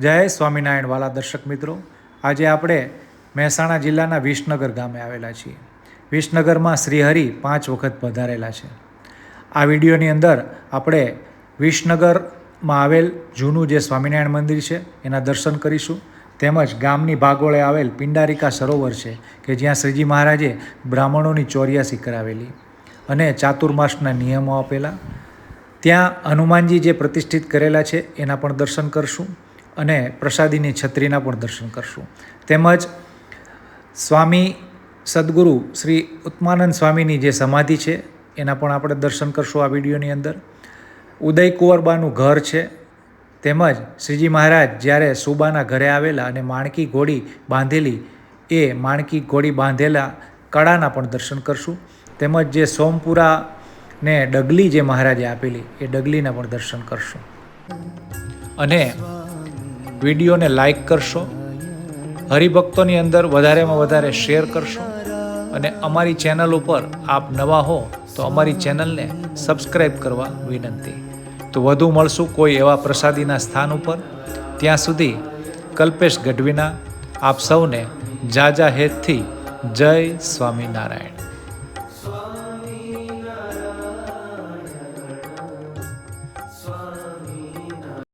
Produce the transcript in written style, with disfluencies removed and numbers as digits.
જય સ્વામિનારાયણ વાલા દર્શક મિત્રો, આજે આપણે મહેસાણા જિલ્લાના વિસનગર ગામે આવેલા છીએ. વિસનગરમાં શ્રીહરિ 5 વખત પધારેલા છે. આ વિડીયોની અંદર આપણે વિસનગરમાં આવેલ જૂનું જે સ્વામિનારાયણ મંદિર છે એના દર્શન કરીશું, તેમજ ગામની ભાગોળે આવેલ પિંડારિકા સરોવર છે કે જ્યાં શ્રીજી મહારાજે બ્રાહ્મણોની ચોર્યાસી કરાવેલી અને ચાતુર્માસના નિયમો આપેલા. ત્યાં હનુમાનજી જે પ્રતિષ્ઠિત કરેલા છે એના પણ દર્શન કરશું અને પ્રસાદીની છત્રીના પણ દર્શન કરશું. તેમજ સ્વામી સદગુરુ શ્રી ઉત્માનંદ સ્વામીની જે સમાધિ છે એના પણ આપણે દર્શન કરશું આ વિડીયોની અંદર. ઉદય કુંવરબાનું ઘર છે, તેમજ શ્રીજી મહારાજ જ્યારે સુબાના ઘરે આવેલા અને માણકી ઘોડી બાંધેલી એ માણકી ઘોડી બાંધેલા કળાના પણ દર્શન કરશું. તેમજ જે સોમપુરા ને ડગલી જે મહારાજે આપેલી એ ડગલીના પણ દર્શન કરશું. અને વિડીયોને લાઈક કરશો, હરિભક્તોની અંદર વધારેમાં વધારે શેર કરશો અને અમારી ચેનલ ઉપર આપ નવા હો તો અમારી ચેનલને સબસ્ક્રાઈબ કરવા વિનંતી. તો વધુ મળશું કોઈ એવા પ્રસાદીના સ્થાન ઉપર. ત્યાં સુધી કલ્પેશ ગઢવીના આપ સૌને જાજા હેતથી જય સ્વામિનારાયણ.